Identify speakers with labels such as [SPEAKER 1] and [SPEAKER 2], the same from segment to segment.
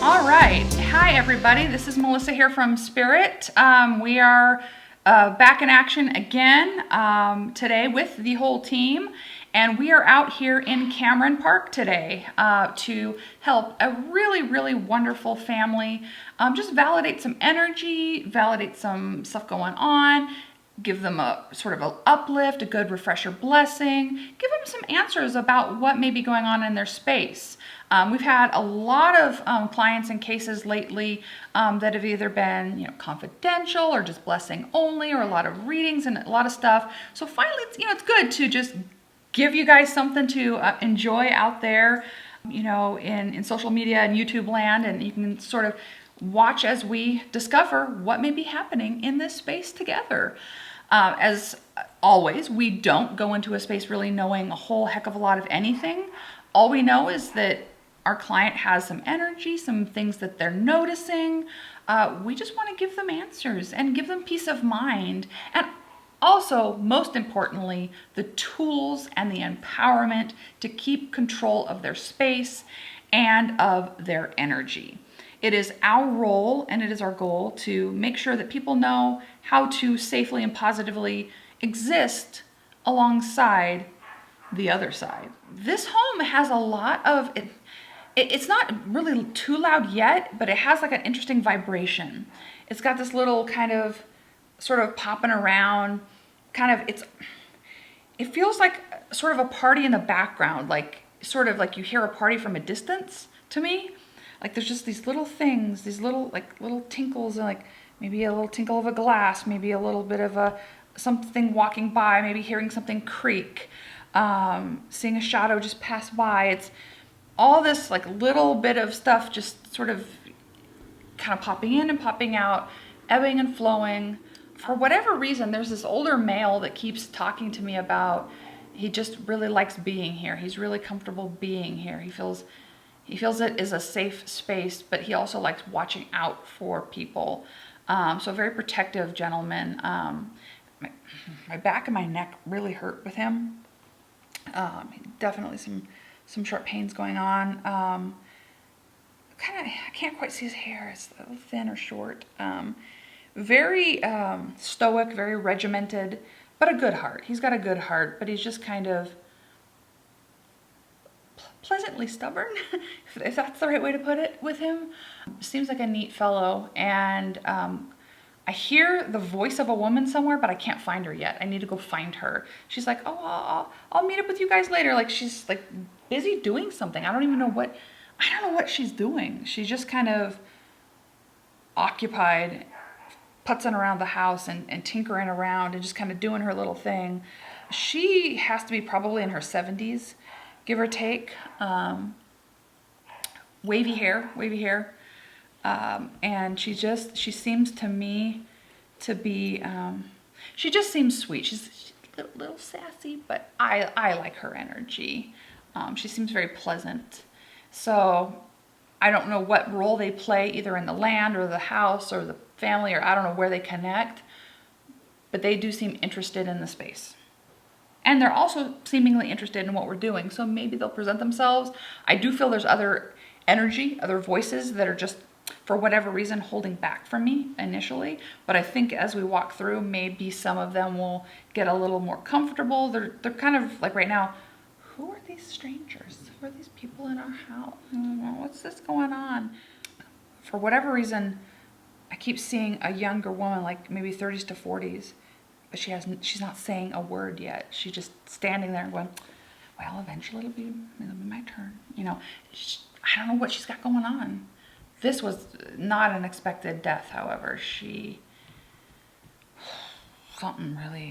[SPEAKER 1] All right. Hi, everybody. This is Melissa here from Spirit. We are back in action again today with the whole team. And we are out here in Cameron Park today to help a really, really wonderful family just validate some energy, validate some stuff going on, give them a sort of an uplift, a good refresher blessing, give them some answers about what may be going on in their space. We've had a lot of clients and cases lately that have either been, confidential or just blessing only, or a lot of readings and a lot of stuff. So finally, it's good to just give you guys something to enjoy out there, in social media and YouTube land, and you can sort of watch as we discover what may be happening in this space together. As always, we don't go into a space really knowing a whole heck of a lot of anything. All we know is that our client has some energy, some things that they're noticing. We just want to give them answers and give them peace of mind. And also, most importantly, the tools and the empowerment to keep control of their space and of their energy. It is our role and it is our goal to make sure that people know how to safely and positively exist alongside the other side. This home has a lot of... It's not really too loud yet, but it has like an interesting vibration. It's got this little kind of sort of popping around, it feels like sort of a party in the background, like sort of like you hear a party from a distance to me. Like there's just these little things, these little tinkles, and like maybe a little tinkle of a glass, maybe a little bit of something walking by, maybe hearing something creak, seeing a shadow just pass by. It's all this like little bit of stuff just sort of kind of popping in and popping out, ebbing and flowing. For whatever reason, there's this older male that keeps talking to me about he just really likes being here. He's really comfortable being here. He feels it is a safe space, but he also likes watching out for people. So a very protective gentleman. My back and my neck really hurt with him. Definitely some sharp pains going on. I can't quite see his hair. It's a little thin or short. Very stoic, very regimented, but a good heart. He's got a good heart, but he's just kind of pleasantly stubborn, if that's the right way to put it with him. Seems like a neat fellow, and I hear the voice of a woman somewhere, but I can't find her yet. I need to go find her. She's like, oh, I'll meet up with you guys later. Like she's like busy doing something. I don't know what she's doing. She's just kind of occupied, putzing around the house and tinkering around and just kind of doing her little thing. She has to be probably in her 70s, give or take. Wavy hair. And she seems to me to be, she just seems sweet. She's a little sassy, but I like her energy. She seems very pleasant. So I don't know what role they play either in the land or the house or the family, or I don't know where they connect, but they do seem interested in the space. And they're also seemingly interested in what we're doing. So maybe they'll present themselves. I do feel there's other energy, other voices that are just, for whatever reason, holding back from me initially. But I think as we walk through, maybe some of them will get a little more comfortable. They're kind of like right now, who are these strangers? Who are these people in our house? What's this going on? For whatever reason, I keep seeing a younger woman, like maybe 30s to 40s, but she's not saying a word yet. She's just standing there and going, well, eventually it'll be my turn. I don't know what she's got going on. This was not an expected death, however. Something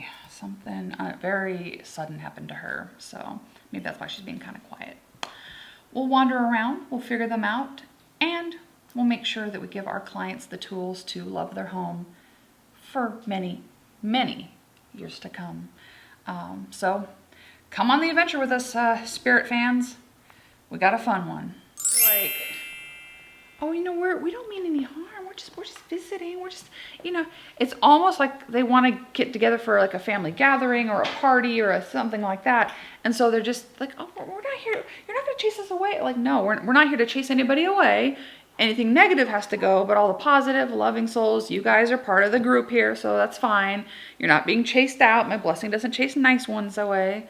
[SPEAKER 1] very sudden happened to her. So maybe that's why she's being kind of quiet. We'll wander around, we'll figure them out, and we'll make sure that we give our clients the tools to love their home for many, many years to come. So come on the adventure with us, Spirit fans. We got a fun one. Like, oh, we don't mean any harm. We're just visiting. We're just, it's almost like they want to get together for like a family gathering or a party or something like that. And so they're just like, oh, we're not here. You're not going to chase us away. Like, no, we're not here to chase anybody away. anything negative has to go, but all the positive, loving souls, you guys are part of the group here, so that's fine. You're not being chased out. My blessing doesn't chase nice ones away.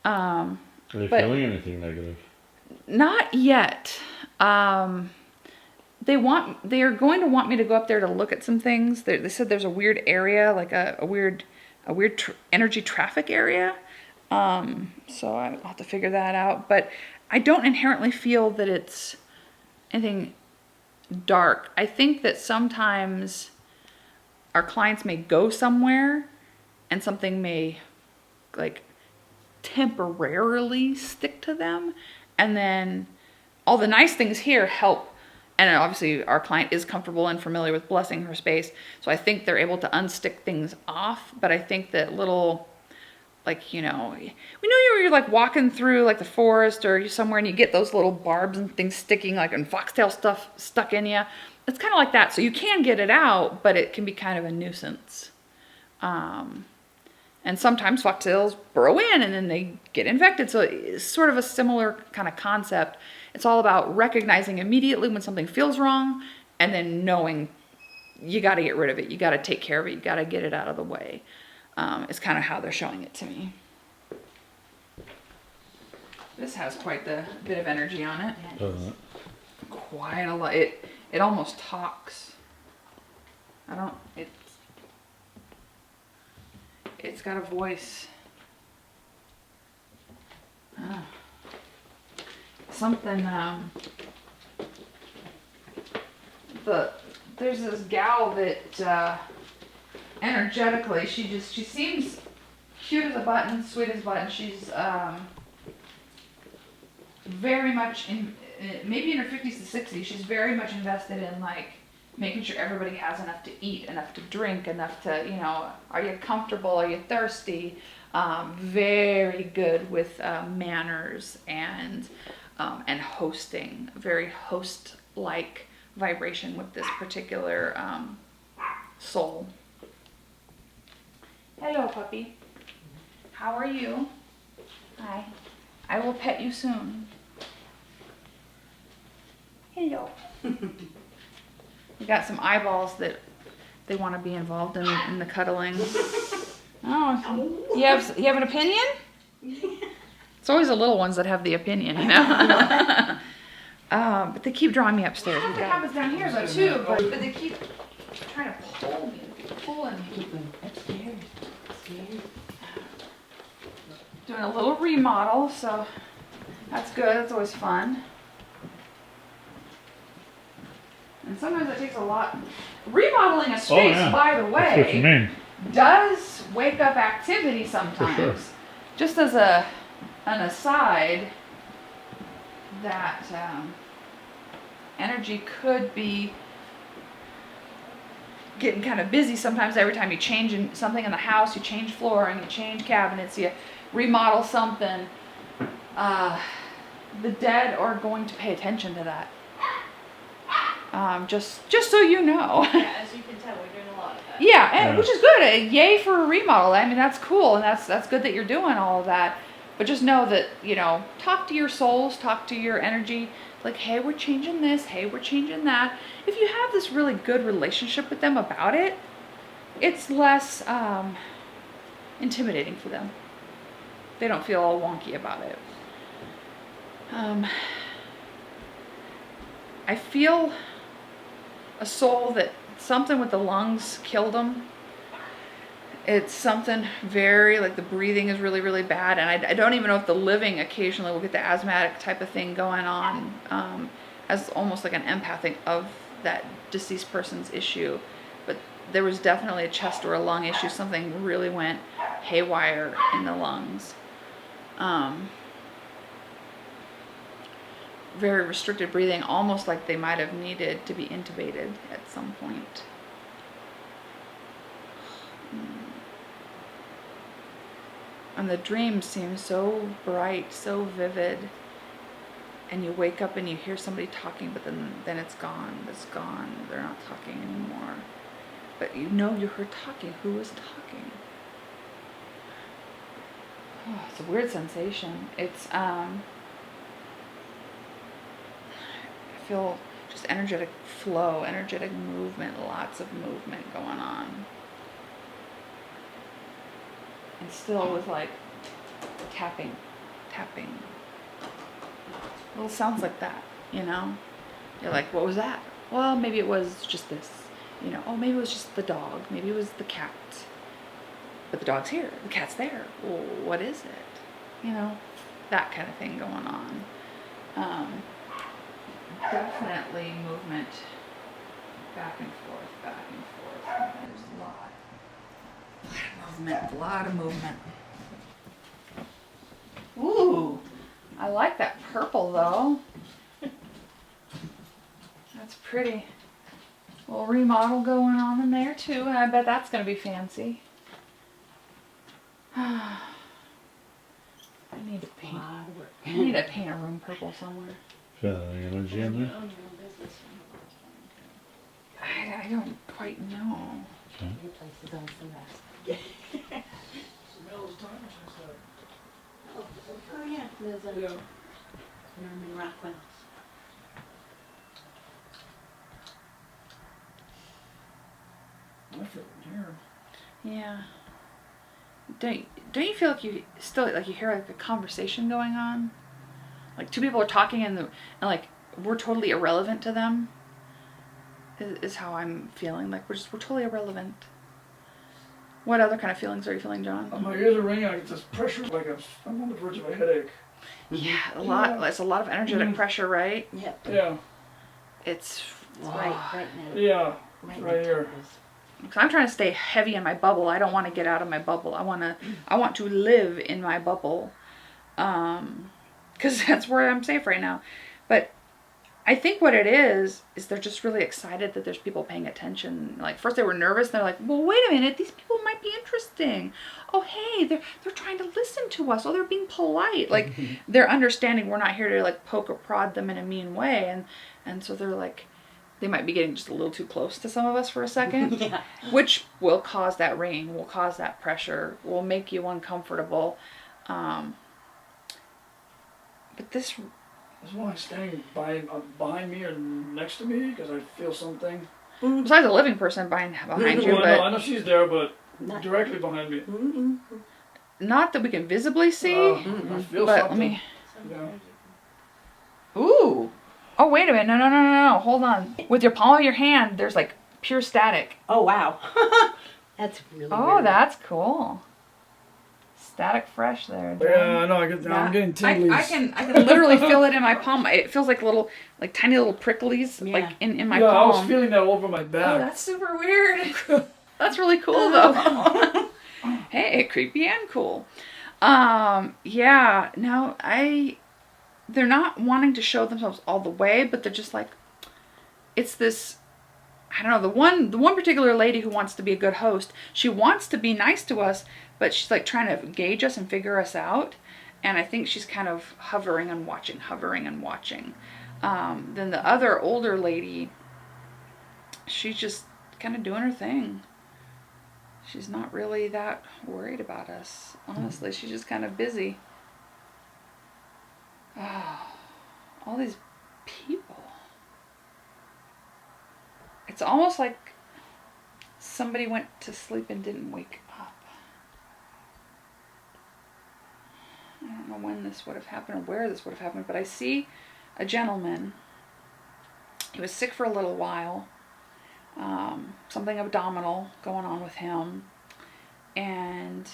[SPEAKER 2] Are they feeling anything negative?
[SPEAKER 1] Not yet. They are going to want me to go up there to look at some things. They said there's a weird area, like a weird energy traffic area. So I'll have to figure that out. But I don't inherently feel that it's anything dark. I think that sometimes our clients may go somewhere and something may like temporarily stick to them, and then all the nice things here help. And obviously our client is comfortable and familiar with blessing her space, so I think they're able to unstick things off. But I think that little, like, we know you're like walking through like the forest or you're somewhere and you get those little barbs and things sticking, like, and foxtail stuff stuck in you. It's kind of like that. So you can get it out, but it can be kind of a nuisance. And sometimes foxtails burrow in and then they get infected. So it's sort of a similar kind of concept. It's all about recognizing immediately when something feels wrong and then knowing you got to get rid of it. You got to take care of it. You got to get it out of the way. It's kind of how they're showing it to me. This has quite the bit of energy on it.
[SPEAKER 2] Doesn't it?
[SPEAKER 1] Quite a lot. It almost talks. It's got a voice. Something, there's this gal that, energetically, she seems cute as a button, sweet as a button. She's, very much maybe in her 50s to 60s, she's very much invested in, like, making sure everybody has enough to eat, enough to drink, enough to, are you comfortable, are you thirsty? Very good with manners and hosting. Very host-like vibration with this particular soul. Hello, puppy. How are you? Hi. I will pet you soon. Hello. We got some eyeballs that they want to be involved in the cuddling. Oh, you have an opinion? It's always the little ones that have the opinion, but they keep drawing me upstairs. It happens down here though too, but they keep trying to pull me, pulling me. Upstairs. Doing a little remodel, so that's good. That's always fun. And sometimes it takes a lot. Remodeling a space, by the way,
[SPEAKER 2] that's what you mean,
[SPEAKER 1] does wake up activity sometimes.
[SPEAKER 2] For sure.
[SPEAKER 1] Just as an aside, that energy could be getting kind of busy sometimes. Every time you change something in the house, you change flooring, you change cabinets, you remodel something, the dead are going to pay attention to that. Just so you know.
[SPEAKER 3] Yeah, as you can tell, we're doing a lot of that.
[SPEAKER 1] Yeah, and which is good. Yay for a remodel. I mean, that's cool, and that's good that you're doing all of that. But just know that, talk to your souls, talk to your energy. Like, hey, we're changing this. Hey, we're changing that. If you have this really good relationship with them about it, it's less intimidating for them. They don't feel all wonky about it. I feel a soul that something with the lungs killed them. It's something very, like, the breathing is really, really bad. And I don't even know if the living occasionally will get the asthmatic type of thing going on, as almost like an empathing of that deceased person's issue. But there was definitely a chest or a lung issue. Something really went haywire in the lungs. Very restricted breathing, almost like they might have needed to be intubated at some point. And the dream seems so bright, so vivid. And you wake up and you hear somebody talking, but then it's gone. It's gone. They're not talking anymore. But you heard talking. Who was talking? Oh, it's a weird sensation. It's I feel just energetic flow, energetic movement, lots of movement going on. And still with like tapping. Little sounds like that, you know? You're like, what was that? Well, maybe it was just this. You know, oh, maybe it was just the dog. Maybe it was the cat. But the dog's here. The cat's there. Well, what is it? You know, that kind of thing going on. Definitely movement back and forth. There's a lot of movement. Ooh, I like that purple though. That's pretty. A little remodel going on in there too, and I bet that's going to be fancy. I need to paint. I need to paint a room purple somewhere.
[SPEAKER 2] Feel any energy in there?
[SPEAKER 1] I don't quite know.
[SPEAKER 2] Okay.
[SPEAKER 3] Oh yeah, there's a Norman Rockwell.
[SPEAKER 4] I feel it here.
[SPEAKER 1] Yeah. Don't you feel like you still like you hear like a conversation going on? Like two people are talking and like we're totally irrelevant to them. Is how I'm feeling. Like we're totally irrelevant. What other kind of feelings are you feeling, John?
[SPEAKER 4] My ears are ringing. I get this pressure, like I'm on the verge of a headache.
[SPEAKER 1] Yeah, a lot. It's a lot of energetic pressure, right?
[SPEAKER 3] Yep.
[SPEAKER 4] Yeah.
[SPEAKER 1] It's
[SPEAKER 3] Right now.
[SPEAKER 4] Yeah.
[SPEAKER 3] Right
[SPEAKER 4] Right here.
[SPEAKER 1] Because I'm trying to stay heavy in my bubble. I don't want to get out of my bubble. I want to live in my bubble, because that's where I'm safe right now. But I think what it is they're just really excited that there's people paying attention. Like first they were nervous. They're like, well, wait a minute, these people might be interesting. Oh, hey, they're trying to listen to us. Oh, they're being polite. Like they're understanding we're not here to like poke or prod them in a mean way. And so they're like, they might be getting just a little too close to some of us for a second,
[SPEAKER 3] Yeah.
[SPEAKER 1] which will cause that ring, will cause that pressure, will make you uncomfortable. But this.
[SPEAKER 4] Is one standing behind me or next to me because I feel something.
[SPEAKER 1] Besides a living person behind you,
[SPEAKER 4] Well,
[SPEAKER 1] but
[SPEAKER 4] no, I know she's there, but
[SPEAKER 3] Not-
[SPEAKER 4] directly behind me.
[SPEAKER 1] not that we can visibly see.
[SPEAKER 4] I feel
[SPEAKER 1] But
[SPEAKER 4] something.
[SPEAKER 1] let me.
[SPEAKER 4] Yeah.
[SPEAKER 1] Ooh. Oh, wait a minute. No. Hold on. With your palm of your hand, there's like pure static.
[SPEAKER 3] Oh wow. That's really
[SPEAKER 1] Oh,
[SPEAKER 3] weird.
[SPEAKER 1] that's cool. Static fresh there. John.
[SPEAKER 4] Yeah, I know. I'm getting tingles.
[SPEAKER 1] I can literally feel it in my palm. It feels like little, like tiny little pricklies,
[SPEAKER 3] Yeah.
[SPEAKER 1] like in my
[SPEAKER 4] Yeah,
[SPEAKER 1] palm.
[SPEAKER 4] I was feeling that over my
[SPEAKER 1] Oh,
[SPEAKER 4] back.
[SPEAKER 1] that's super weird. That's really cool though. Hey, creepy and cool. Yeah. No, they're not wanting to show themselves all the way, but they're just like, it's this. I don't know, the one particular lady who wants to be a good host, she wants to be nice to us, but she's like trying to gauge us and figure us out. And I think she's kind of hovering and watching. Then the other older lady, she's just kind of doing her thing. She's not really that worried about us, honestly. She's just kind of busy. Oh, all these people. It's almost like somebody went to sleep and didn't wake up. I don't know when this would have happened or where this would have happened, but I see a gentleman. He was sick for a little while. Something abdominal going on with him. And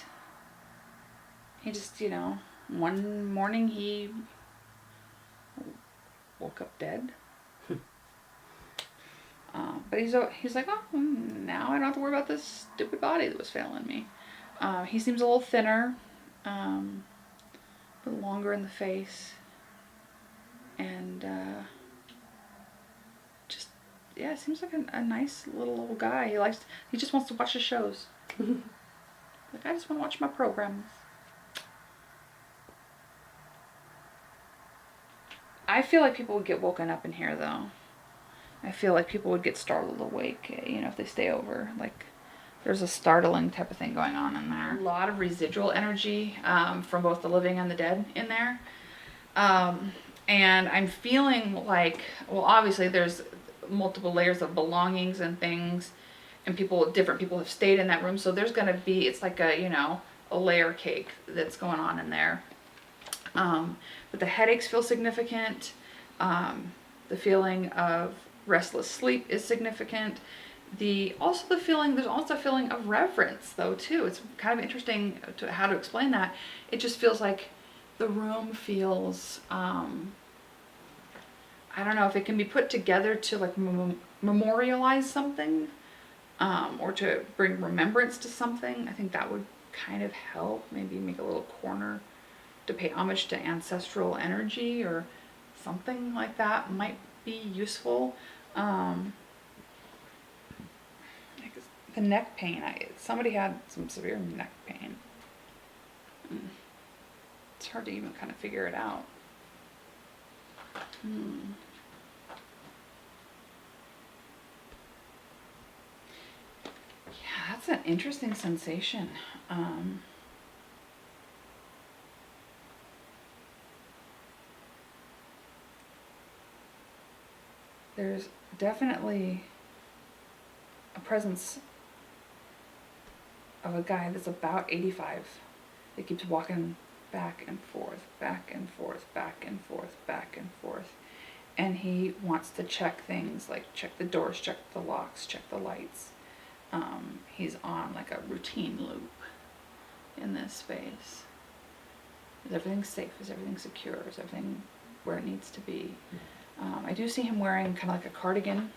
[SPEAKER 1] he just, one morning he woke up dead. But he's like, oh, now I don't have to worry about this stupid body that was failing me. He seems a little thinner, a little longer in the face, and seems like a nice little old guy. He just wants to watch the shows. Like, I just want to watch my programs. I feel like people would get woken up in here, though. I feel like people would get startled awake, if they stay over. Like, there's a startling type of thing going on in there. A lot of residual energy from both the living and the dead in there. And I'm feeling like, well, obviously there's multiple layers of belongings and things, and different people have stayed in that room. So there's going to be, it's like a, a layer cake that's going on in there. But the headaches feel significant. The feeling of restless sleep is significant. There's also a feeling of reverence though too. It's kind of interesting how to explain that. It just feels like the room feels, I don't know if it can be put together to like memorialize something, or to bring remembrance to something. I think that would kind of help. Maybe make a little corner to pay homage to ancestral energy or something like that might be useful. The neck pain. Somebody had some severe neck pain. It's hard to even kind of figure it out. Yeah, that's an interesting sensation. There's definitely a presence of a guy that's about 85 that keeps walking back and forth, back and forth, back and forth, back and forth. And he wants to check things, like check the doors, check the locks, check the lights. He's on like a routine loop in this space. Is everything safe? Is everything secure? Is everything where it needs to be? I do see him wearing kind of like a cardigan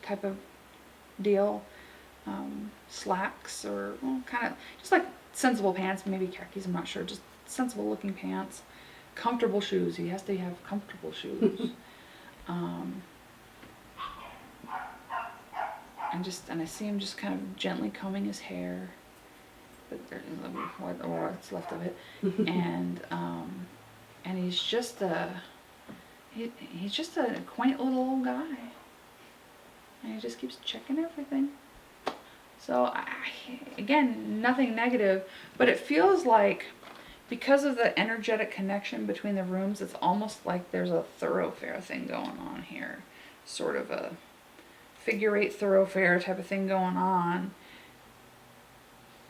[SPEAKER 1] type of deal. Slacks or kind of just like sensible pants, maybe khakis, I'm not sure, just sensible looking pants. Comfortable shoes, he has to have comfortable shoes. And I see him just kind of gently combing his hair, or what's left of it, and he's just a quaint little old guy, and he just keeps checking everything. So again, nothing negative, but it feels like because of the energetic connection between the rooms, it's almost like there's a thoroughfare thing going on here, sort of a figure 8 thoroughfare type of thing going on.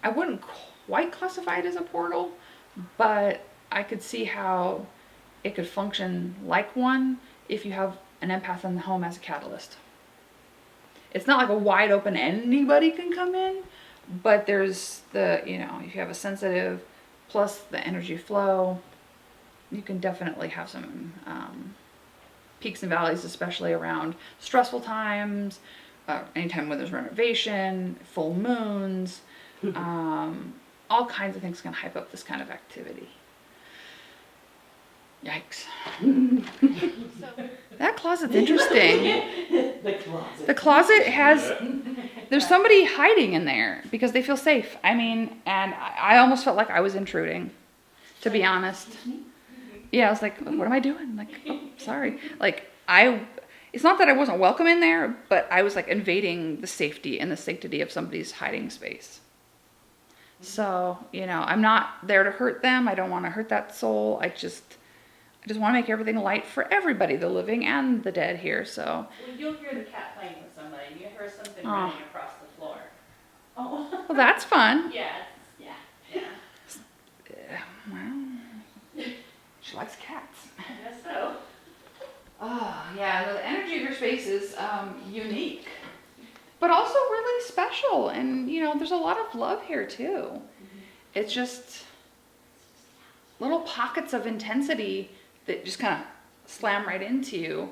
[SPEAKER 1] I wouldn't quite classify it as a portal, but I could see how it could function like one if you have an empath in the home as a catalyst. It's not like a wide open anybody can come in, but there's if you have a sensitive plus the energy flow, you can definitely have some peaks and valleys, especially around stressful times, anytime when there's renovation, full moons, all kinds of things can hype up this kind of activity. Yikes. That closet's interesting. The closet there's somebody hiding in there because they feel safe. I mean, and I almost felt like I was intruding, to be honest. Yeah, I was like, what am I doing? Like, oh, sorry. Like, it's not that I wasn't welcome in there, but I was like invading the safety and the sanctity of somebody's hiding space. So, I'm not there to hurt them. I don't want to hurt that soul. I just want to make everything light for everybody, the living and the dead here, so.
[SPEAKER 5] Well, you'll hear the cat playing with somebody. You hear something running across the floor. Oh.
[SPEAKER 1] Well, that's fun.
[SPEAKER 5] Yeah.
[SPEAKER 1] Well, she likes cats.
[SPEAKER 5] I guess so.
[SPEAKER 1] Oh, yeah, the energy of your space is unique, but also really special, and, there's a lot of love here, too. Mm-hmm. It's just little pockets of intensity that just kind of slam right into you.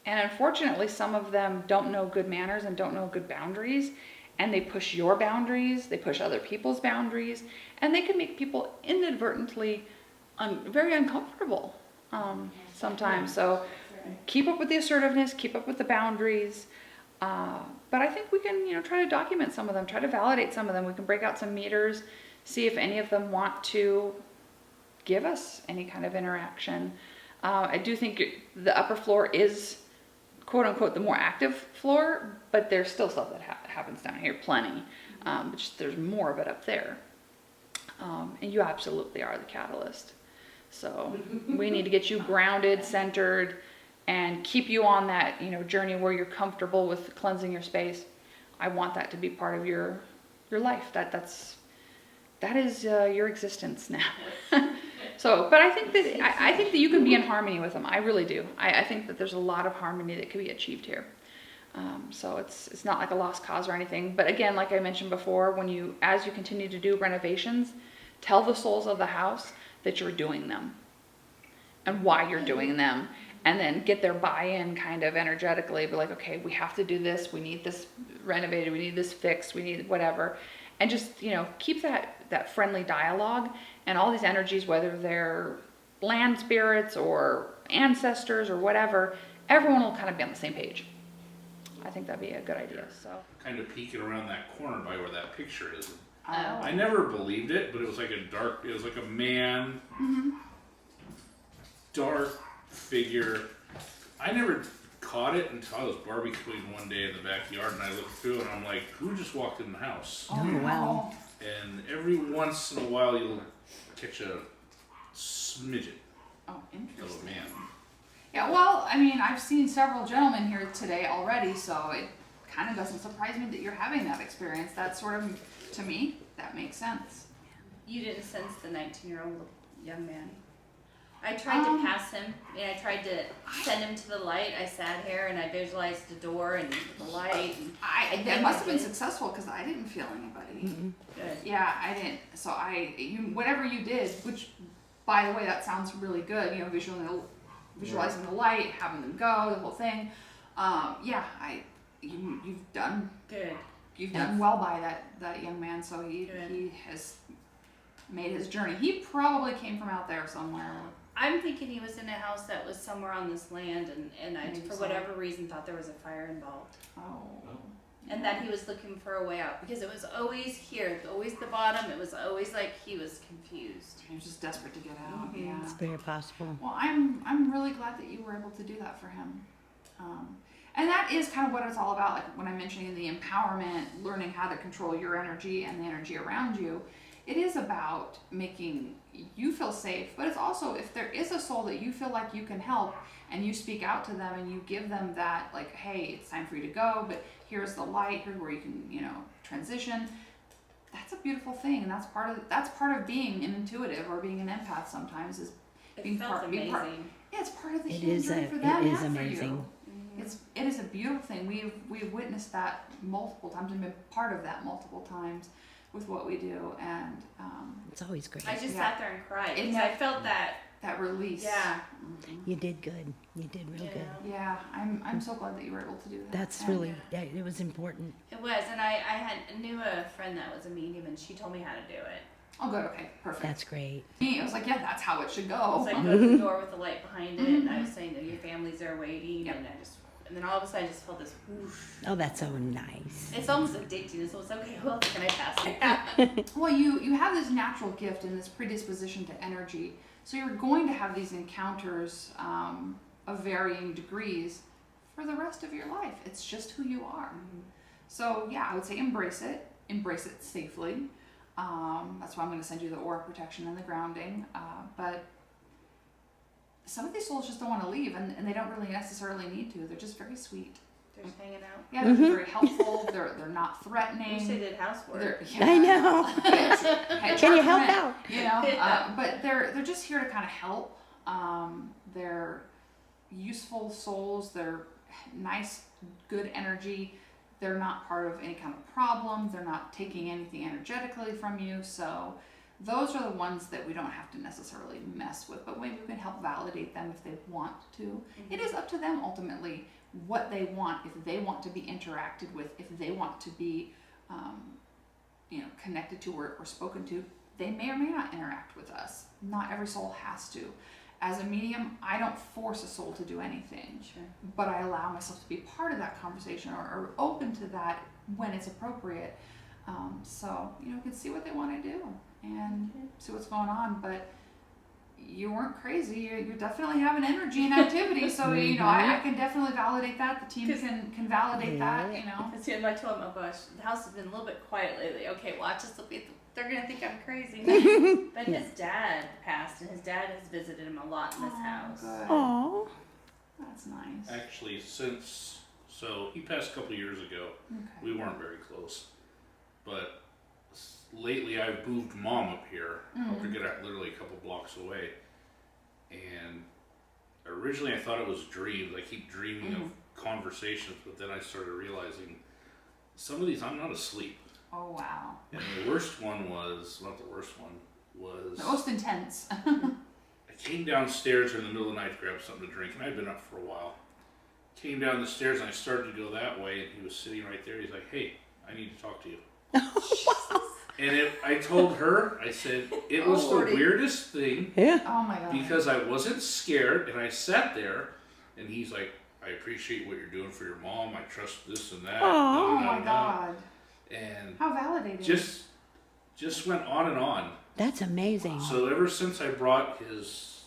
[SPEAKER 1] And unfortunately, some of them don't know good manners and don't know good boundaries. And they push your boundaries, they push other people's boundaries, and they can make people inadvertently very uncomfortable sometimes. So keep up with the assertiveness, keep up with the boundaries. But I think we can, try to document some of them, try to validate some of them. We can break out some meters, see if any of them want to give us any kind of interaction. I do think the upper floor is, quote unquote, the more active floor, but there's still stuff that happens down here, plenty. But just, there's more of it up there. And you absolutely are the catalyst. So we need to get you grounded, centered, and keep you on that, journey where you're comfortable with cleansing your space. I want that to be part of your life. That is your existence now. So, but I think that you can be in harmony with them. I really do. I think that there's a lot of harmony that can be achieved here. So it's not like a lost cause or anything. But again, like I mentioned before, as you continue to do renovations, tell the souls of the house that you're doing them and why you're doing them. And then get their buy-in kind of energetically, be like, okay, we have to do this. We need this renovated. We need this fixed. We need whatever. And just, keep that friendly dialogue, and all these energies, whether they're land spirits or ancestors or whatever, everyone will kind of be on the same page. I think that'd be a good idea. So
[SPEAKER 2] Kind of peeking around that corner by where that picture is.
[SPEAKER 1] Oh.
[SPEAKER 2] I never believed it, but it was like a man, dark figure. I never caught it until I was barbecuing one day in the backyard, and I looked through and I'm like, who just walked in the house?
[SPEAKER 3] Oh, wow.
[SPEAKER 2] And every once in a while you'll catch a smidget
[SPEAKER 1] Oh,
[SPEAKER 2] of a
[SPEAKER 1] interesting.
[SPEAKER 2] man.
[SPEAKER 1] Yeah, well, I mean, I've seen several gentlemen here today already, so it kind of doesn't surprise me that you're having that experience. That sort of, to me, that makes sense.
[SPEAKER 5] You didn't sense the 19-year-old young man. I tried to pass him, and I tried to send him to the light. I sat here and I visualized the door and the light. And
[SPEAKER 1] That must have been successful because I didn't feel anybody.
[SPEAKER 5] good.
[SPEAKER 1] Yeah, I didn't. So whatever you did, which, by the way, that sounds really good. Visualizing the light, having them go, the whole thing. You've done
[SPEAKER 5] Good.
[SPEAKER 1] You've done well by that young man. So he has made his journey. He probably came from out there somewhere.
[SPEAKER 5] I'm thinking he was in a house that was somewhere on this land, and I,
[SPEAKER 1] Maybe
[SPEAKER 5] for
[SPEAKER 1] so.
[SPEAKER 5] whatever reason, thought there was a fire involved.
[SPEAKER 1] Oh.
[SPEAKER 5] And that he was looking for a way out, because it was always here, always the bottom. It was always like he was confused.
[SPEAKER 1] He was just desperate to get out.
[SPEAKER 5] Mhm.
[SPEAKER 1] Yeah.
[SPEAKER 3] It's very possible.
[SPEAKER 1] Well, I'm really glad that you were able to do that for him. And that is kind of what it's all about. Like when I'm mentioning the empowerment, learning how to control your energy and the energy around you, it is about making you feel safe, but it's also, if there is a soul that you feel like you can help and you speak out to them and you give them that, like, hey, it's time for you to go, but here's the light, here's where you can, transition. That's a beautiful thing, and that's part of being an intuitive or being an empath sometimes, is
[SPEAKER 5] It
[SPEAKER 1] being
[SPEAKER 5] felt
[SPEAKER 1] part.
[SPEAKER 5] amazing.
[SPEAKER 1] Yeah, it's part of the
[SPEAKER 3] It
[SPEAKER 1] human
[SPEAKER 3] is
[SPEAKER 1] journey for them
[SPEAKER 3] it is
[SPEAKER 1] and for
[SPEAKER 3] amazing.
[SPEAKER 1] you. It is a beautiful thing. We've witnessed that multiple times and been part of that multiple times with what we do, and
[SPEAKER 3] It's always great.
[SPEAKER 5] I just
[SPEAKER 1] Yeah.
[SPEAKER 5] sat there and cried,
[SPEAKER 1] It
[SPEAKER 5] because I felt that.
[SPEAKER 1] that release.
[SPEAKER 5] Yeah.
[SPEAKER 3] You did good. You did real good.
[SPEAKER 1] Yeah, I'm so glad that you were able to do that.
[SPEAKER 3] That's
[SPEAKER 1] And
[SPEAKER 3] really, it was important.
[SPEAKER 5] It was, and I knew a friend that was a medium, and she told me how to do it.
[SPEAKER 1] Oh, good. Okay, perfect.
[SPEAKER 3] That's great.
[SPEAKER 1] Me, I was like, yeah, that's how it should go.
[SPEAKER 5] It's like go to the door with the light behind it, and I was saying that your family's there waiting,
[SPEAKER 1] Yep.
[SPEAKER 5] and then all of a sudden I just felt this whoosh.
[SPEAKER 3] Oh, that's so nice.
[SPEAKER 5] It's almost addicting. It's almost okay. Who else can I pass it?
[SPEAKER 1] Well, you have this natural gift and this predisposition to energy, so you're going to have these encounters of varying degrees for the rest of your life. It's just who you are. So yeah, I would say embrace it safely. That's why I'm going to send you the aura protection and the grounding. But some of these souls just don't want to leave, and they don't really necessarily need to. They're just very sweet.
[SPEAKER 5] They're just hanging out.
[SPEAKER 1] Yeah, they're very helpful. They're not threatening.
[SPEAKER 5] I wish they did housework.
[SPEAKER 3] I know.
[SPEAKER 1] Hey,
[SPEAKER 3] Can you help
[SPEAKER 1] charge
[SPEAKER 3] out?
[SPEAKER 1] rent, but they're just here to kind of help. They're useful souls. They're nice, good energy. They're not part of any kind of problem. They're not taking anything energetically from you. So those are the ones that we don't have to necessarily mess with, but maybe we can help validate them if they want to. It is up to them ultimately what they want, if they want to be interacted with, if they want to be connected to or spoken to. They may or may not interact with us. Not every soul has to. As a medium, I don't force a soul to do anything,
[SPEAKER 5] Sure.
[SPEAKER 1] but I allow myself to be part of that conversation or open to that when it's appropriate. So you can see what they want to do and see what's going on, but you weren't crazy. You're definitely having energy and activity. So I can definitely validate that. The team can validate that.
[SPEAKER 5] See, I told him, oh gosh, the house has been a little bit quiet lately. Okay, watch us look at they're gonna think I'm crazy. But his dad passed, and his dad has visited him a lot in this house.
[SPEAKER 1] Good.
[SPEAKER 3] Oh.
[SPEAKER 1] That's nice.
[SPEAKER 2] Actually, so he passed a couple years ago.
[SPEAKER 1] Okay.
[SPEAKER 2] We weren't very close, but lately I've moved Mom up here. Helped her get out literally a couple blocks away, and originally I thought it was dreams. I keep dreaming of conversations, but then I started realizing some of these I'm not asleep.
[SPEAKER 1] Oh wow.
[SPEAKER 2] And the worst one was, not the worst one, was
[SPEAKER 1] The most intense.
[SPEAKER 2] I came downstairs in the middle of the night to grab something to drink, and I'd been up for a while. Came down the stairs and I started to go that way, and he was sitting right there. He's like, "Hey, I need to talk to you." And I told her, I said, it was the
[SPEAKER 1] Lordy.
[SPEAKER 2] weirdest thing
[SPEAKER 3] Yeah.
[SPEAKER 1] Oh my god.
[SPEAKER 2] because I wasn't scared, and I sat there, and he's like, "I appreciate what you're doing for your mom. I trust this and that."
[SPEAKER 1] Oh
[SPEAKER 2] da, da,
[SPEAKER 1] my
[SPEAKER 2] da, da."
[SPEAKER 1] god.
[SPEAKER 2] And
[SPEAKER 1] How validating.
[SPEAKER 2] just went on and on.
[SPEAKER 3] That's amazing.
[SPEAKER 2] So ever since I brought his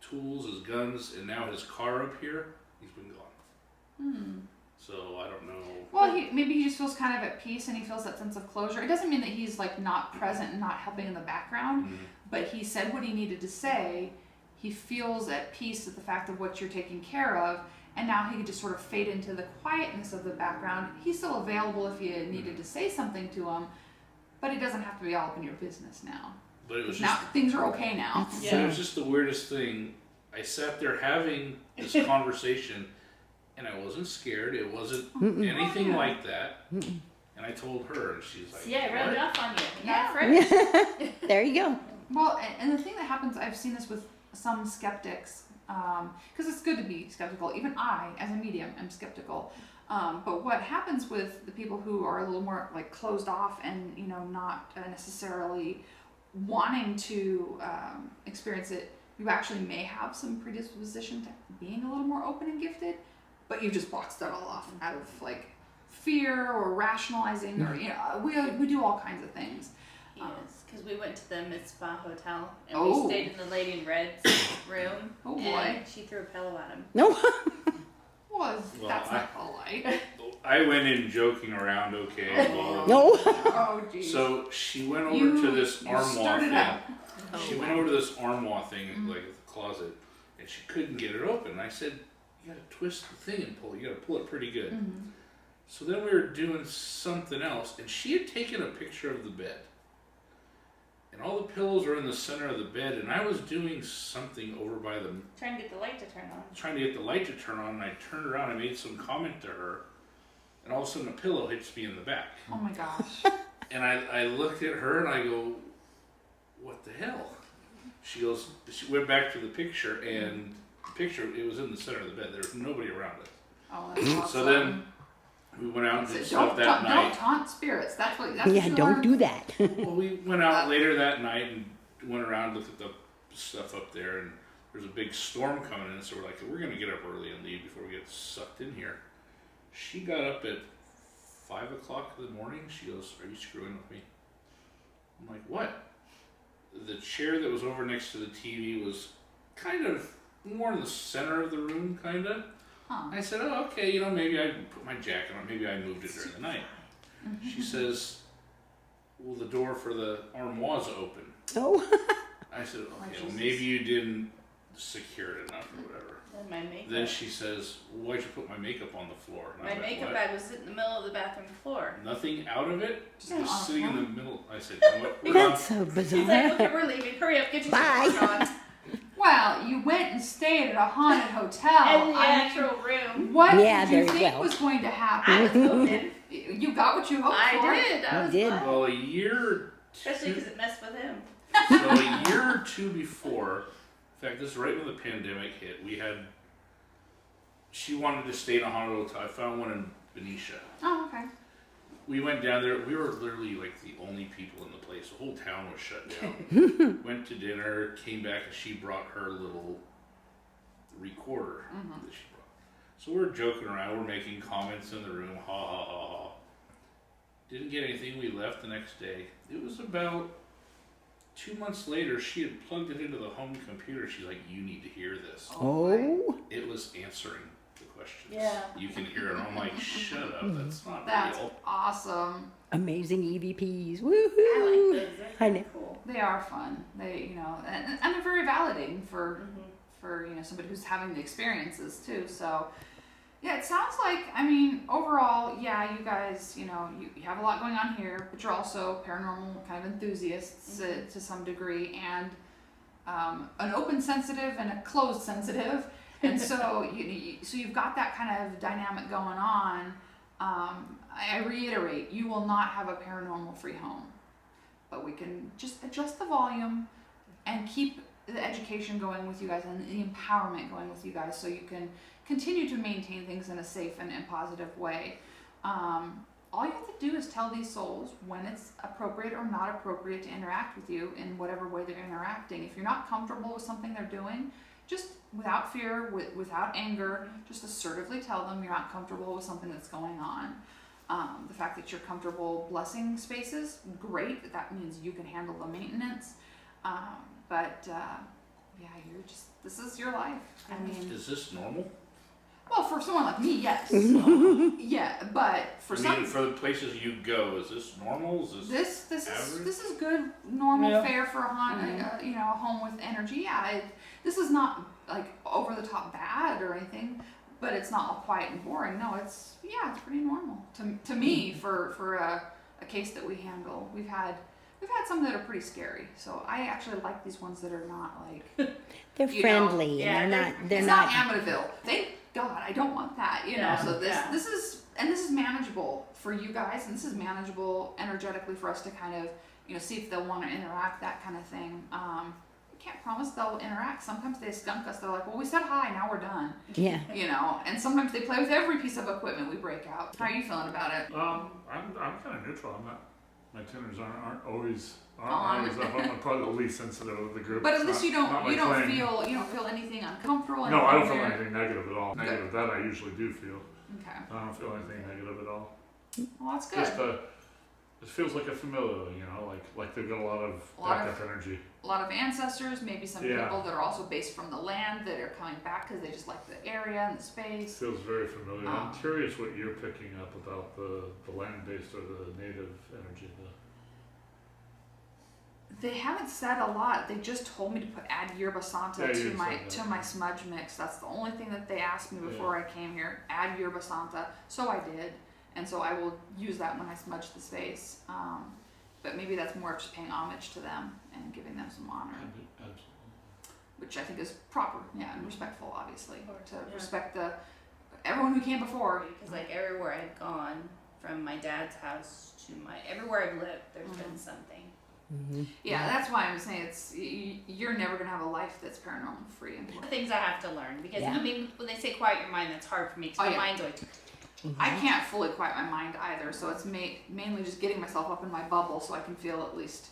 [SPEAKER 2] tools, his guns, and now his car up here, he's been gone. So I don't know.
[SPEAKER 1] Well, maybe he just feels kind of at peace and he feels that sense of closure. It doesn't mean that he's like not present and not helping in the background, but he said what he needed to say. He feels at peace with the fact of what you're taking care of, and now he could just sort of fade into the quietness of the background. He's still available if you needed to say something to him, but it doesn't have to be all up in your business now.
[SPEAKER 2] But it was
[SPEAKER 1] Now
[SPEAKER 2] just
[SPEAKER 1] things are okay now.
[SPEAKER 3] That's
[SPEAKER 2] it was just the weirdest thing. I sat there having this conversation, and I wasn't scared. It wasn't anything like that. And I told her, and she's like,
[SPEAKER 5] Yeah, I rubbed
[SPEAKER 2] "What?"
[SPEAKER 5] off on you. You're
[SPEAKER 1] Yeah.
[SPEAKER 5] not afraid.
[SPEAKER 3] There you go.
[SPEAKER 1] Well, and the thing that happens, I've seen this with some skeptics, because it's good to be skeptical. Even I, as a medium, am skeptical. But what happens with the people who are a little more like closed off and not necessarily wanting to experience it, you actually may have some predisposition to being a little more open and gifted, but you just boxed that all off out of like fear or rationalizing, or we do all kinds of things.
[SPEAKER 5] Yes, because we went to the Spa Hotel and
[SPEAKER 1] Oh.
[SPEAKER 5] we stayed in the Lady in Red's room.
[SPEAKER 1] Oh, boy.
[SPEAKER 5] And she threw a pillow at him.
[SPEAKER 3] No.
[SPEAKER 1] Well,
[SPEAKER 2] Well,
[SPEAKER 1] that's not polite.
[SPEAKER 2] I went in joking around, okay. Well,
[SPEAKER 3] No.
[SPEAKER 1] Oh, geez.
[SPEAKER 2] So she went over to this armoire
[SPEAKER 1] stirred it
[SPEAKER 2] thing.
[SPEAKER 1] up.
[SPEAKER 2] She went over to this armoire thing, like the closet, and she couldn't get it open. And I said, "You gotta twist the thing and pull. You gotta pull it pretty good." So then we were doing something else, and she had taken a picture of the bed. And all the pillows were in the center of the bed, and I was doing something over by the,
[SPEAKER 5] Trying to get the light to turn on.
[SPEAKER 2] trying to get the light to turn on, and I turned around, I made some comment to her, and all of a sudden a pillow hits me in the back.
[SPEAKER 1] Oh my gosh.
[SPEAKER 2] And I looked at her and I go, "What the hell?" She went back to the picture, and the picture, it was in the center of the bed. There was nobody around us.
[SPEAKER 1] Oh, that's awesome.
[SPEAKER 2] So then we went out and
[SPEAKER 1] So
[SPEAKER 2] did stuff that
[SPEAKER 1] don't
[SPEAKER 2] night.
[SPEAKER 1] taunt spirits. That's what
[SPEAKER 3] Yeah,
[SPEAKER 1] you
[SPEAKER 3] don't
[SPEAKER 1] learn.
[SPEAKER 3] do that.
[SPEAKER 2] Well, we went out later that night and went around, looked at the stuff up there, and there's a big storm coming in, so we're like, we're going to get up early and leave before we get sucked in here. She got up at 5 o'clock in the morning. She goes, "Are you screwing with me?" I'm like, "What?" The chair that was over next to the TV was kind of more in the center of the room, kind of.
[SPEAKER 1] Huh.
[SPEAKER 2] I said, "Oh, okay, maybe I put my jacket on, maybe I moved it during the night." She says, "Well, the door for the armoire's open."
[SPEAKER 3] No.
[SPEAKER 2] I said, "Okay,
[SPEAKER 1] Jesus.
[SPEAKER 2] well, maybe you didn't secure it enough or whatever."
[SPEAKER 5] Then my makeup.
[SPEAKER 2] Then she says, "Well, why'd you put my makeup on the floor?" And I
[SPEAKER 5] My
[SPEAKER 2] went,
[SPEAKER 5] makeup
[SPEAKER 2] "What?"
[SPEAKER 5] bag was in the middle of the bathroom floor.
[SPEAKER 2] Nothing out of it,
[SPEAKER 1] Just on
[SPEAKER 2] just
[SPEAKER 1] the
[SPEAKER 2] sitting in
[SPEAKER 1] floor?
[SPEAKER 2] the middle. I said, "You know what? We're done."
[SPEAKER 3] That's so
[SPEAKER 5] He's like,
[SPEAKER 3] bizarre.
[SPEAKER 5] "Okay, we're leaving. Hurry up, get your
[SPEAKER 3] Bye.
[SPEAKER 5] work on."
[SPEAKER 1] Well, you went and stayed at a haunted hotel.
[SPEAKER 5] And in the
[SPEAKER 1] I mean,
[SPEAKER 5] actual room.
[SPEAKER 1] what
[SPEAKER 3] Yeah,
[SPEAKER 1] did you
[SPEAKER 3] very
[SPEAKER 1] think
[SPEAKER 3] well.
[SPEAKER 1] was going to
[SPEAKER 5] I
[SPEAKER 1] happen?
[SPEAKER 5] was hoping.
[SPEAKER 1] You got what you hoped for.
[SPEAKER 5] I did. I
[SPEAKER 3] You
[SPEAKER 5] was
[SPEAKER 3] did.
[SPEAKER 5] glad.
[SPEAKER 2] Well, a year,
[SPEAKER 5] Especially
[SPEAKER 2] two,
[SPEAKER 5] because it messed with him.
[SPEAKER 2] so a year or two before, in fact, this is right when the pandemic hit. She wanted to stay in a haunted hotel. I found one in Benicia.
[SPEAKER 1] Oh, okay.
[SPEAKER 2] We went down there. We were literally like the only people in the place. The whole town was shut down. Went to dinner, came back, and she brought her little recorder that she brought. So we're joking around. We're making comments in the room. Ha ha ha ha. Didn't get anything. We left the next day. It was about 2 months later. She had plugged it into the home computer. She's like, "You need to hear this."
[SPEAKER 3] Oh.
[SPEAKER 2] It was answering the questions.
[SPEAKER 5] Yeah.
[SPEAKER 2] You can hear it. I'm like, shut up, that's not
[SPEAKER 1] That's
[SPEAKER 2] real.
[SPEAKER 1] awesome.
[SPEAKER 3] Amazing EVPs.
[SPEAKER 5] I
[SPEAKER 3] Woohoo!
[SPEAKER 5] like those. They're
[SPEAKER 3] I
[SPEAKER 5] kind
[SPEAKER 3] know.
[SPEAKER 5] of cool.
[SPEAKER 1] They are fun. They, and they're very validating for
[SPEAKER 5] Mm-hmm.
[SPEAKER 1] somebody who's having the experiences too. So, yeah, it sounds like, I mean, overall, yeah, you guys, you have a lot going on here, but you're also paranormal kind of enthusiasts to some degree, and an open sensitive and a closed sensitive, and so so you've got that kind of dynamic going on. I reiterate, you will not have a paranormal free home, but we can just adjust the volume and keep the education going with you guys and the empowerment going with you guys, so you can continue to maintain things in a safe and positive way. All you have to do is tell these souls when it's appropriate or not appropriate to interact with you in whatever way they're interacting. If you're not comfortable with something they're doing, just without fear, without anger, just assertively tell them you're not comfortable with something that's going on. The fact that you're comfortable blessing spaces, great. That means you can handle the maintenance. You're just, this is your life. I mean,
[SPEAKER 2] Is this normal?
[SPEAKER 1] well, for someone like me, yes. Yeah, but for
[SPEAKER 2] For the places you go, is this normal? Is this average?
[SPEAKER 1] this is good, normal
[SPEAKER 4] Yeah.
[SPEAKER 1] fare for a home with energy. Yeah, this is not like over the top bad or anything, but it's not all quiet and boring. No, it's pretty normal to me for a case that we handle. We've had some that are pretty scary, so I actually like these ones that are not like
[SPEAKER 3] They're
[SPEAKER 1] You know,
[SPEAKER 3] friendly
[SPEAKER 5] yeah,
[SPEAKER 3] and they're
[SPEAKER 1] it's
[SPEAKER 3] not.
[SPEAKER 1] not Amityville. Thank God, I don't want that.
[SPEAKER 5] Yeah,
[SPEAKER 1] So
[SPEAKER 5] yeah.
[SPEAKER 1] this is manageable for you guys, and this is manageable energetically for us to kind of see if they'll want to interact, that kind of thing. We can't promise they'll interact. Sometimes they skunk us. They're like, well, we said hi, now we're done.
[SPEAKER 3] Yeah.
[SPEAKER 1] And sometimes they play with every piece of equipment we break out. How are you feeling about it?
[SPEAKER 6] I'm kind of neutral. I'm not. My tuners aren't always
[SPEAKER 1] On.
[SPEAKER 6] up. I'm probably the least sensitive of the group.
[SPEAKER 1] But at
[SPEAKER 6] It's
[SPEAKER 1] least
[SPEAKER 6] not
[SPEAKER 1] you
[SPEAKER 6] my
[SPEAKER 1] don't
[SPEAKER 6] claim.
[SPEAKER 1] feel anything uncomfortable.
[SPEAKER 6] No, I don't feel
[SPEAKER 1] anything
[SPEAKER 6] anything negative at all.
[SPEAKER 1] Good.
[SPEAKER 6] Negative that I usually do feel.
[SPEAKER 1] Okay,
[SPEAKER 6] I don't feel anything negative at all.
[SPEAKER 1] well that's good.
[SPEAKER 6] Just it feels like a familiar, like they've got a lot of
[SPEAKER 1] A lot
[SPEAKER 6] backup energy.
[SPEAKER 1] A lot of ancestors, maybe some
[SPEAKER 6] Yeah.
[SPEAKER 1] people that are also based from the land that are coming back because they just like the area and the space.
[SPEAKER 6] Feels very familiar.
[SPEAKER 1] Um,
[SPEAKER 6] I'm curious what you're picking up about the land-based or the native energy.
[SPEAKER 1] They haven't said a lot. They just told me to add yerba santa
[SPEAKER 6] Yeah,
[SPEAKER 1] to
[SPEAKER 6] you
[SPEAKER 1] my
[SPEAKER 6] said that.
[SPEAKER 1] to my smudge mix. That's the only thing that they asked me before I came here. Add yerba santa, so I did, and so I will use that when I smudge the space. But maybe that's more of just paying homage to them and giving them some honor,
[SPEAKER 6] Absolutely.
[SPEAKER 1] which I think is proper, and respectful, obviously, to
[SPEAKER 5] Yeah.
[SPEAKER 1] respect everyone who came before.
[SPEAKER 5] Because like everywhere I've gone, from my dad's house to everywhere I've lived, there's been something.
[SPEAKER 3] Mm-hmm.
[SPEAKER 1] Yeah, that's why I'm saying you're never gonna have a life that's paranormal free.
[SPEAKER 5] The things I have to learn because
[SPEAKER 3] Yeah.
[SPEAKER 5] I mean when they say quiet your mind, that's hard for me because
[SPEAKER 1] Oh,
[SPEAKER 5] my
[SPEAKER 1] yeah.
[SPEAKER 5] mind's always
[SPEAKER 1] I can't fully quiet my mind either, so it's mainly just getting myself up in my bubble so I can feel at least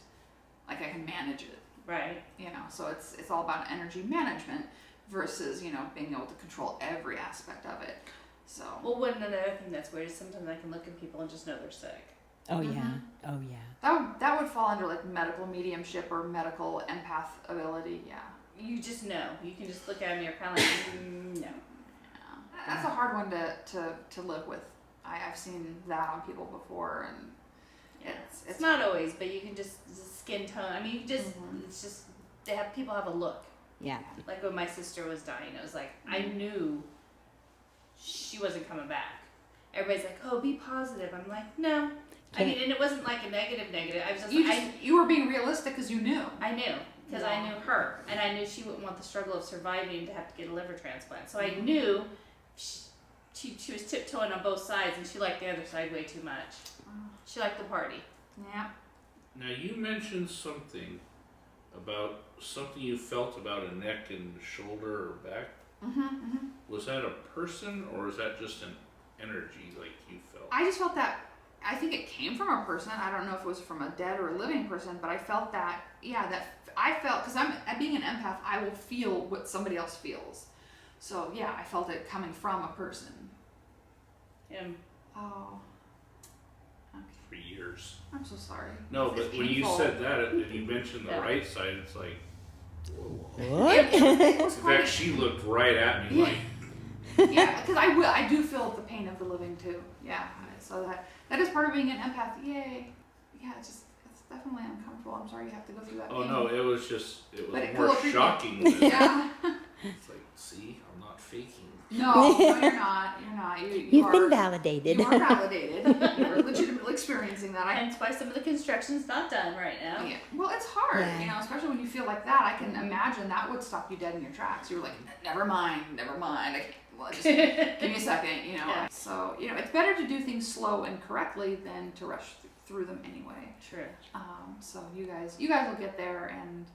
[SPEAKER 1] like I can manage it.
[SPEAKER 5] right.
[SPEAKER 1] So it's all about energy management versus being able to control every aspect of it. So
[SPEAKER 5] Well, one another thing that's weird is sometimes I can look at people and just know they're sick.
[SPEAKER 3] Oh
[SPEAKER 1] Mhm.
[SPEAKER 3] yeah. Oh yeah.
[SPEAKER 1] that would fall under like medical mediumship or medical empath ability. Yeah.
[SPEAKER 5] You just know. You can just look at them. You're kind of like, no.
[SPEAKER 1] Yeah. That's a hard one to live with. I've seen that on people before, and
[SPEAKER 5] Yeah,
[SPEAKER 1] it's
[SPEAKER 5] it's not always, but you can just skin tone. I mean, you just
[SPEAKER 1] Mhm.
[SPEAKER 5] it's just people have a look.
[SPEAKER 3] Yeah.
[SPEAKER 5] Like when my sister was dying, it was like I knew she wasn't coming back. Everybody's like, "Oh, be positive." I'm like, "No." I mean, and it wasn't like a negative. I was just,
[SPEAKER 1] you were being realistic because you knew.
[SPEAKER 5] I knew because I knew her, and I knew she wouldn't want the struggle of surviving to have to get a liver transplant. So I knew she was tiptoeing on both sides, and she liked the other side way too much. She liked the party.
[SPEAKER 1] Yeah.
[SPEAKER 2] Now you mentioned something about something you felt about a neck and shoulder or back. Was that a person or is that just an energy like you felt?
[SPEAKER 1] I just felt that. I think it came from a person. I don't know if it was from a dead or a living person, but I felt that. Yeah, that I felt because being an empath, I will feel what somebody else feels. So yeah, I felt it coming from a person.
[SPEAKER 5] And
[SPEAKER 1] Oh. Okay.
[SPEAKER 2] For years.
[SPEAKER 1] I'm so sorry.
[SPEAKER 2] No,
[SPEAKER 1] It's
[SPEAKER 2] but when you
[SPEAKER 1] painful.
[SPEAKER 2] said that and you mentioned the
[SPEAKER 5] Yeah.
[SPEAKER 2] right side, it's like,
[SPEAKER 3] What?
[SPEAKER 1] It was
[SPEAKER 2] in
[SPEAKER 1] quite
[SPEAKER 2] fact, she looked right at me
[SPEAKER 1] Yeah.
[SPEAKER 2] like,
[SPEAKER 1] Yeah, because I do feel the pain of the living too. Yeah, so that is part of being an empath. Yay. Yeah, it's definitely uncomfortable. I'm sorry you have to go through that.
[SPEAKER 2] Oh
[SPEAKER 1] pain.
[SPEAKER 2] no, it was
[SPEAKER 1] But it
[SPEAKER 2] more
[SPEAKER 1] could look
[SPEAKER 2] shocking. Than,
[SPEAKER 1] Yeah.
[SPEAKER 2] It's like, see, I'm not faking.
[SPEAKER 1] No, you're not. You're not.
[SPEAKER 3] You've been validated.
[SPEAKER 1] You are validated. You're legitimately experiencing that.
[SPEAKER 5] Hence why some of the construction's not done right now.
[SPEAKER 1] Yeah. Well, it's hard,
[SPEAKER 3] Yeah.
[SPEAKER 1] especially when you feel like that. I can imagine that would stop you dead in your tracks. You were like, never mind. I can't. Well, just give me a second,
[SPEAKER 5] Yeah.
[SPEAKER 1] So, it's better to do things slow and correctly than to rush through them anyway.
[SPEAKER 5] True.
[SPEAKER 1] So you guys will get there, and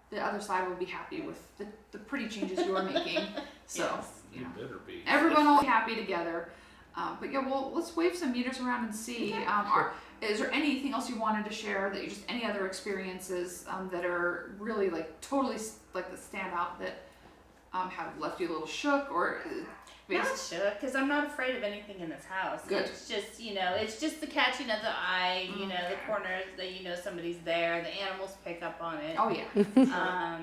[SPEAKER 1] the other side will be happy with the pretty changes you're making. So,
[SPEAKER 2] You better be.
[SPEAKER 1] everyone will be happy together. But yeah, well, let's wave some meters around and see. Is there anything else you wanted to share that any other experiences that are really like totally like that stand out that have left you a little shook or?
[SPEAKER 5] Not shook, because I'm not afraid of anything in this house.
[SPEAKER 1] Good.
[SPEAKER 5] It's just, it's just the catching of the eye, the corners that somebody's there. The animals pick up on it.
[SPEAKER 1] Oh yeah.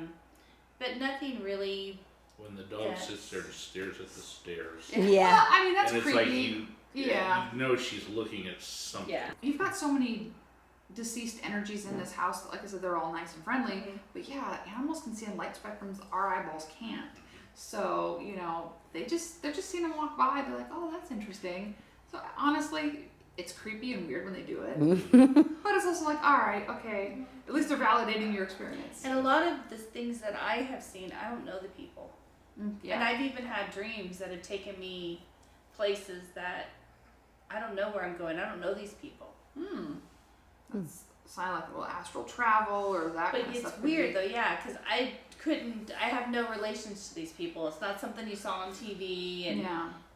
[SPEAKER 5] But nothing really.
[SPEAKER 2] When the dog sits there and stares at the stairs.
[SPEAKER 3] Yeah.
[SPEAKER 1] Well, I mean that's
[SPEAKER 2] And it's
[SPEAKER 1] creepy.
[SPEAKER 2] like you know she's looking at something.
[SPEAKER 5] Yeah.
[SPEAKER 1] You've got so many deceased energies in this house. Like I said, they're all nice and friendly. But yeah, animals can see in light spectrums our eyeballs can't. So they're just seeing them walk by. They're like, oh, that's interesting. So honestly, it's creepy and weird when they do it. But it's also like, all right, okay. At least they're validating your experience.
[SPEAKER 5] And a lot of the things that I have seen, I don't know the people.
[SPEAKER 1] Yeah.
[SPEAKER 5] And I've even had dreams that have taken me places that I don't know where I'm going. I don't know these people.
[SPEAKER 1] That's sign like a little astral travel or that
[SPEAKER 5] But
[SPEAKER 1] kind of
[SPEAKER 5] it's
[SPEAKER 1] stuff.
[SPEAKER 5] weird though, yeah, because I have no relations to these people. It's not something you saw on TV, and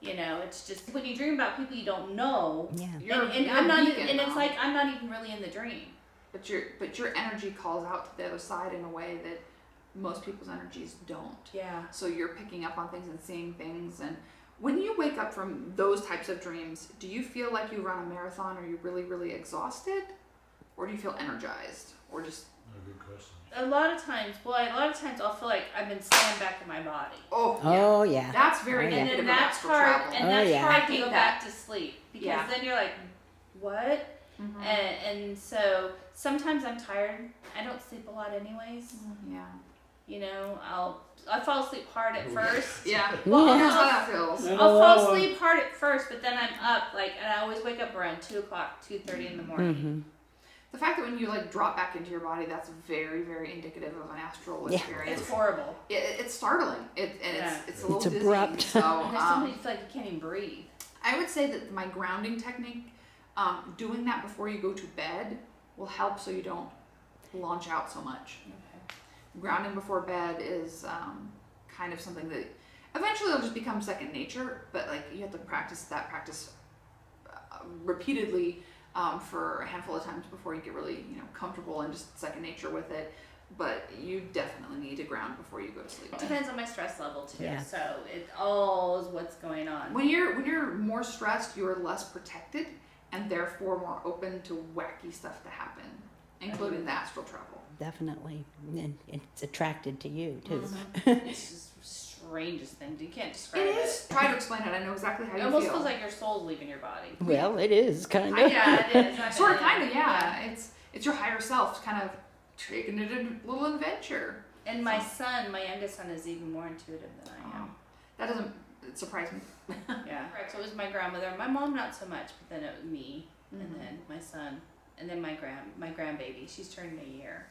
[SPEAKER 5] it's just when you dream about people you don't know.
[SPEAKER 3] Yeah.
[SPEAKER 1] You're
[SPEAKER 5] I'm not,
[SPEAKER 1] beacon,
[SPEAKER 5] and it's
[SPEAKER 1] though.
[SPEAKER 5] like I'm not even really in the dream.
[SPEAKER 1] But your energy calls out to the other side in a way that most people's energies don't.
[SPEAKER 5] Yeah.
[SPEAKER 1] So you're picking up on things and seeing things. And when you wake up from those types of dreams, do you feel like you run a marathon? Are you really, really exhausted? Or do you feel energized? Or just...
[SPEAKER 6] Good question.
[SPEAKER 5] A lot of times I'll feel like I've been slammed back in my body.
[SPEAKER 3] Oh yeah.
[SPEAKER 1] That's very
[SPEAKER 3] Oh, yeah.
[SPEAKER 1] indicative
[SPEAKER 5] And
[SPEAKER 1] of
[SPEAKER 5] that's
[SPEAKER 1] astral
[SPEAKER 5] hard,
[SPEAKER 1] travel.
[SPEAKER 5] and
[SPEAKER 3] Oh,
[SPEAKER 5] that's
[SPEAKER 3] yeah.
[SPEAKER 5] hard
[SPEAKER 1] I
[SPEAKER 5] to
[SPEAKER 1] hate
[SPEAKER 5] go
[SPEAKER 1] that.
[SPEAKER 5] back to sleep because
[SPEAKER 1] Yeah.
[SPEAKER 5] then you're like, what?
[SPEAKER 1] Mhm.
[SPEAKER 5] And so sometimes I'm tired. I don't sleep a lot anyways.
[SPEAKER 1] Yeah.
[SPEAKER 5] I fall asleep hard at first.
[SPEAKER 1] Yeah.
[SPEAKER 5] Well,
[SPEAKER 1] Here's how
[SPEAKER 5] I'll
[SPEAKER 1] that feels.
[SPEAKER 5] fall asleep hard at first, but then I'm up and I always wake up around 2:30 in the morning.
[SPEAKER 1] The fact that when you drop back into your body, that's very, very indicative of an astral
[SPEAKER 3] Yeah.
[SPEAKER 1] experience.
[SPEAKER 5] It's horrible.
[SPEAKER 1] It's startling. It's a little
[SPEAKER 3] It's
[SPEAKER 1] dizzying.
[SPEAKER 3] abrupt.
[SPEAKER 1] So
[SPEAKER 5] And there's somebody you feel like you can't even breathe.
[SPEAKER 1] I would say that my grounding technique, doing that before you go to bed, will help so you don't launch out so much. Grounding before bed is kind of something that eventually will just become second nature, but you have to practice repeatedly for a handful of times before you get really comfortable and just second nature with it. But you definitely need to ground before you go to sleep.
[SPEAKER 5] It depends on my stress level too.
[SPEAKER 3] Yeah.
[SPEAKER 5] So it all is what's going on.
[SPEAKER 1] When you're more stressed, you're less protected and therefore more open to wacky stuff to happen, including the astral travel.
[SPEAKER 3] Definitely. And it's attracted to you too.
[SPEAKER 5] It's just the strangest thing. You can't describe
[SPEAKER 1] It is. Try to explain it. I know exactly how
[SPEAKER 5] It
[SPEAKER 1] you
[SPEAKER 5] almost
[SPEAKER 1] feel.
[SPEAKER 5] feels like your soul's leaving your body.
[SPEAKER 3] Well, it is kind of.
[SPEAKER 5] Yeah, it is. I've
[SPEAKER 1] Sort of,
[SPEAKER 5] been-
[SPEAKER 1] kind of, yeah. It's your higher self kind of taking it in a little adventure.
[SPEAKER 5] And my youngest son, is even more intuitive than I am.
[SPEAKER 1] That doesn't surprise me.
[SPEAKER 5] Yeah. Right. So it was my grandmother. My mom, not so much, but then it was me, and then my son, and then my grandbaby. She's turning a year,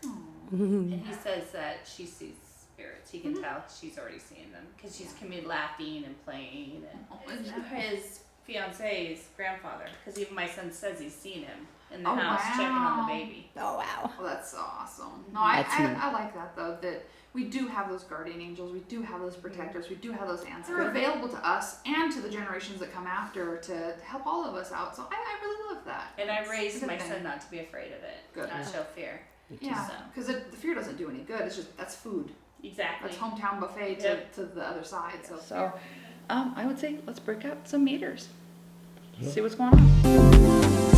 [SPEAKER 5] and he says that she sees spirits. He can tell she's already seeing them because she's can be laughing and playing. And his fiance's grandfather, because even my son says he's seen him in the house checking on the baby.
[SPEAKER 3] Oh wow.
[SPEAKER 1] Well, that's awesome. No,
[SPEAKER 3] That's neat.
[SPEAKER 1] I like that though, that we do have those guardian angels, we do have those protectors, we do have those ancestors. They're available to us and to the generations that come after to help all of us out. So I really love that.
[SPEAKER 5] And I
[SPEAKER 1] It's
[SPEAKER 5] raised
[SPEAKER 1] a good
[SPEAKER 5] my
[SPEAKER 1] thing.
[SPEAKER 5] son not to be afraid of it,
[SPEAKER 1] Good.
[SPEAKER 5] not show fear.
[SPEAKER 1] Yeah,
[SPEAKER 5] So.
[SPEAKER 1] because the fear doesn't do any good. It's just, that's food.
[SPEAKER 5] Exactly.
[SPEAKER 1] That's hometown buffet
[SPEAKER 5] Yep.
[SPEAKER 1] to the other side. So I would say let's break out some meters. See what's going on.